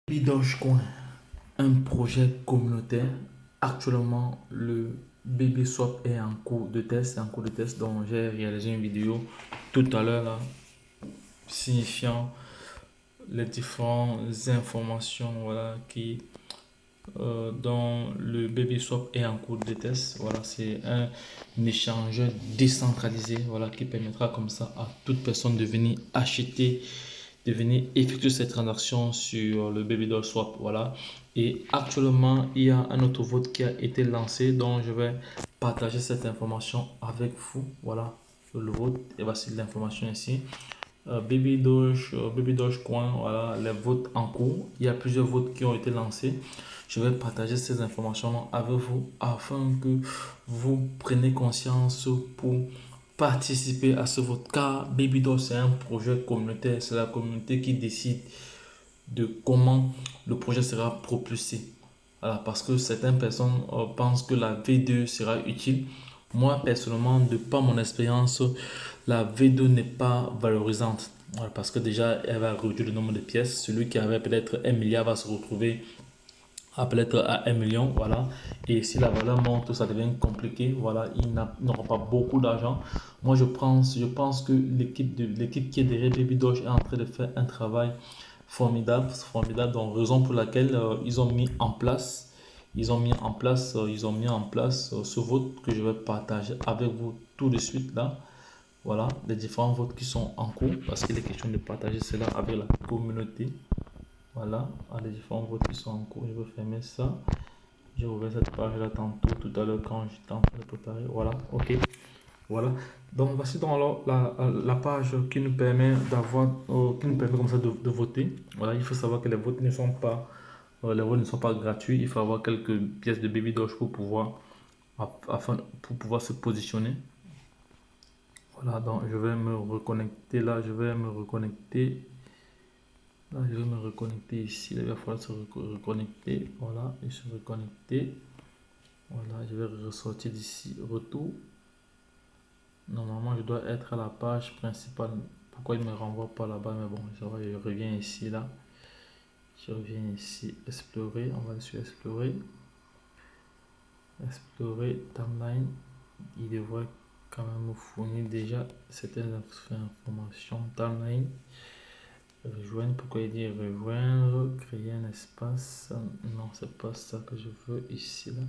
Dogecoin, un projet communautaire. Actuellement, le bébé swap est en cours de test, dont j'ai réalisé une vidéo tout à l'heure là, signifiant les différentes informations voilà, dont le bébé swap est en cours de test. Voilà, c'est un échangeur décentralisé voilà, qui permettra comme ça à toute personne de venir acheter, de venir effectuer cette transaction sur le BabyDoll Swap. Voilà. Et actuellement, il y a un autre vote qui a été lancé, dont je vais partager cette information avec vous. Voilà le vote. Et voici l'information ici. Baby Dogecoin, voilà les votes en cours. Il y a plusieurs votes qui ont été lancés. Je vais partager ces informations avec vous afin que vous preniez conscience pour participer à ce vote. Car Baby Doge, c'est un projet communautaire. C'est la communauté qui décide de comment le projet sera propulsé. Voilà, parce que certaines personnes pensent que la V2 sera utile. Moi, personnellement, de par mon expérience, la V2 n'est pas valorisante. Voilà, parce que déjà, elle va réduire le nombre de pièces. Celui qui avait peut-être 1 milliard va se retrouver à peut-être à 1 million. Voilà. Et si la valeur monte, ça devient compliqué. Voilà, il n'aura pas beaucoup d'argent. Moi, je pense que l'équipe qui est derrière Baby Doge est en train de faire un travail formidable, formidable. Donc, raison pour laquelle ils ont mis en place, ce vote que je vais partager avec vous tout de suite là. Voilà, les différents votes qui sont en cours parce qu'il est question de partager cela avec la communauté. Voilà, les différents votes qui sont en cours. Je vais fermer ça. J'ai ouvert cette page là tantôt, tout à l'heure quand j'étais en train de préparer. Voilà, ok. Voilà. Donc voici donc alors la page qui nous permet d'avoir, qui nous permet comme ça de voter. Voilà, il faut savoir que les votes ne sont pas, gratuits. Il faut avoir quelques pièces de Baby Doge pour pouvoir, pour pouvoir se positionner. Voilà, donc je vais me reconnecter là, je vais me reconnecter. Là, je vais me reconnecter ici. Là, il va falloir se reconnecter. Voilà, et se reconnecter. Voilà, je vais ressortir d'ici. Retour. Normalement, je dois être à la page principale. Pourquoi il ne me renvoie pas là-bas? Mais bon, je reviens ici, là. Je reviens ici. Explorer. On va aller sur Explorer. Explorer Timeline. Il devrait quand même me fournir déjà certaines informations. Timeline. Rejoindre, pourquoi il dit rejoindre, créer un espace? Non, c'est pas ça que je veux ici là.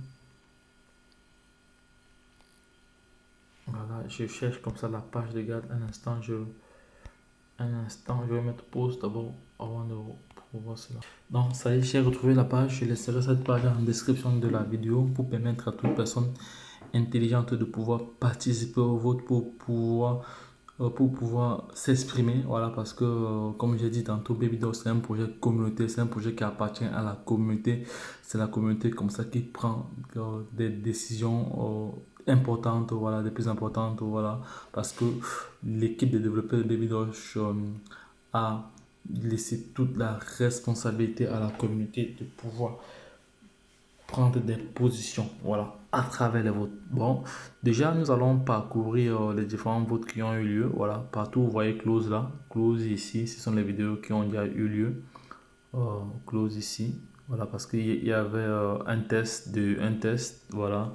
Voilà, je cherche comme ça la page de garde. Un instant, je vais mettre pause d'abord avant de voir cela. Donc, ça y est, j'ai retrouvé la page. Je laisserai cette page en description de la vidéo pour permettre à toute personne intelligente de pouvoir participer au vote pour pouvoir s'exprimer. Voilà, parce que comme j'ai dit tantôt, BabyDoll, c'est un projet communautaire, c'est un projet qui appartient à la communauté. C'est la communauté comme ça qui prend des décisions importantes, voilà, des plus importantes, voilà, parce que l'équipe de développeurs de BabyDoll a laissé toute la responsabilité à la communauté de pouvoir prendre des positions, voilà, à travers les votes. Bon, déjà, nous allons parcourir les différents votes qui ont eu lieu. Voilà, partout, vous voyez close là, close ici, ce sont les vidéos qui ont déjà eu lieu. Close ici, voilà, parce qu'il y avait un test, voilà,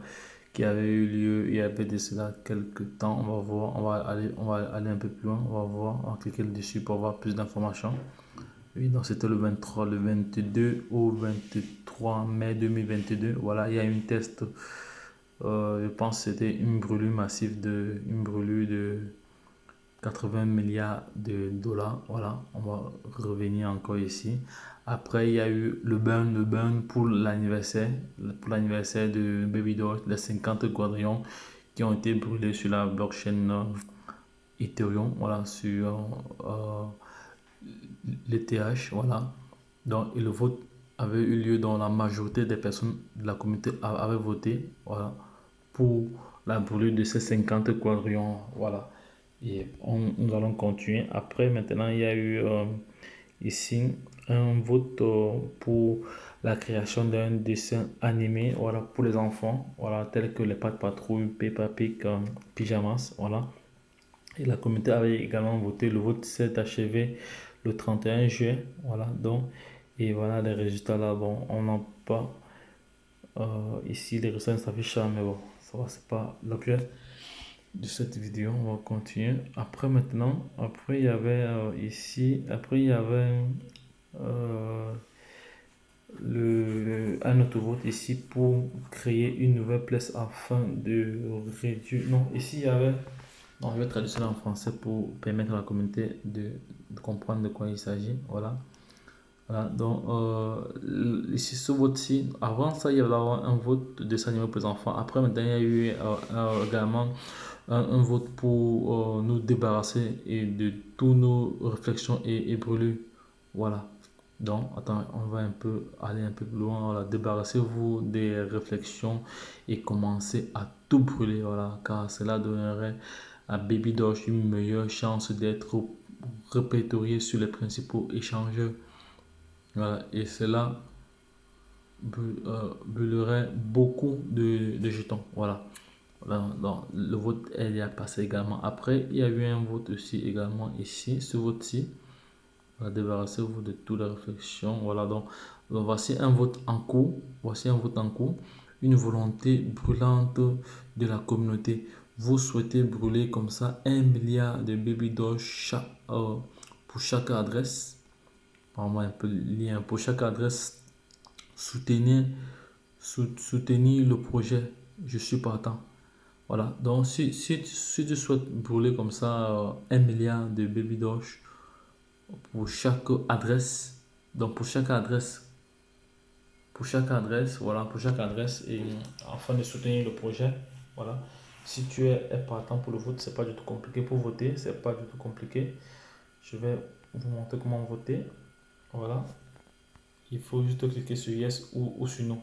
qui avait eu lieu il y avait de cela quelques temps. On va voir, on va aller un peu plus loin, on va voir, on va cliquer dessus pour avoir plus d'informations. Oui, donc c'était le 23, le 22 au 23 mai 2022. Voilà, il y a eu un test. Je pense que c'était une brûlure de 80 milliards de dollars. Voilà, on va revenir encore ici. Après, il y a eu le burn pour l'anniversaire de Baby Doll, les 50 quadrillions qui ont été brûlés sur la blockchain Ethereum, voilà, sur l'ETH, voilà. Donc, et le vote avait eu lieu dans la majorité des personnes de la communauté avaient voté, voilà, pour la brûlure de ces 50 quadrillions, voilà. Et nous allons continuer. Après, maintenant, il y a eu ici un vote pour la création d'un dessin animé, voilà, pour les enfants, voilà, tel que les Pat' Patrouille, Peppa Pig, Pyjamas, voilà. Et la communauté avait également voté. Le vote s'est achevé le 31 juin. Voilà, donc Et voilà les résultats là. Bon, on n'a pas ici les résultats ne s'affichent pas, mais bon, ça va, c'est pas l'objet de cette vidéo. On va continuer. Après maintenant, après il y avait ici, après il y avait euh, un autre vote ici pour créer une nouvelle place afin de réduire. Non, ici il y avait. Non, je vais traduire cela en français pour permettre à la communauté de comprendre de quoi il s'agit. Voilà. Voilà. Donc, ici, ce vote-ci, avant ça, il y avait un vote de dessin animé pour les enfants. Après, maintenant, il y a eu également un vote pour nous débarrasser de toutes nos réflexions et brûlures. Voilà. Donc, attends, on va aller un peu plus loin. Voilà. Débarrassez-vous des réflexions et commencez à tout brûler. Voilà. Car cela donnerait à Baby Doge une meilleure chance d'être répertorié sur les principaux échangeurs. Voilà. Et cela brûlerait beaucoup de jetons. Voilà. Voilà. Donc, le vote est à passé également. Après, il y a eu un vote aussi également ici. Ce vote-ci. Débarrassez-vous de toutes les réflexions. Voilà, donc voici un vote en cours. Voici un vote en cours. Une volonté brûlante de la communauté. Vous souhaitez brûler comme ça 1 milliard de baby doge pour chaque adresse. Vraiment un peu lien. Pour chaque adresse, soutenir le projet. Je suis partant. Voilà, donc si tu souhaites brûler comme ça 1 milliard de baby doge pour chaque adresse, donc pour chaque adresse, voilà, pour chaque adresse, et afin de soutenir le projet, voilà. Si tu es partant pour le vote, c'est pas du tout compliqué pour voter, c'est pas du tout compliqué. Je vais vous montrer comment voter. Voilà, il faut juste cliquer sur yes ou sur non.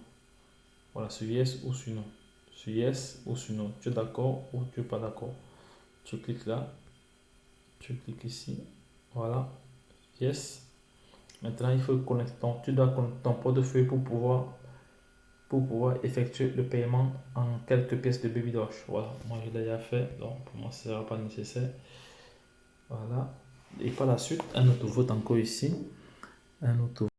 Voilà, sur yes ou sur non. Sur yes ou sur non. Tu es d'accord ou tu es pas d'accord. Tu cliques là, tu cliques ici, voilà, yes. Maintenant, il faut connecter tu dois connecter ton portefeuille pour pouvoir effectuer le paiement en quelques pièces de Baby Doge. Voilà, moi je l'ai déjà fait, donc pour moi ce ne sera pas nécessaire. Voilà, et par la suite, un autre vote encore ici. Un autre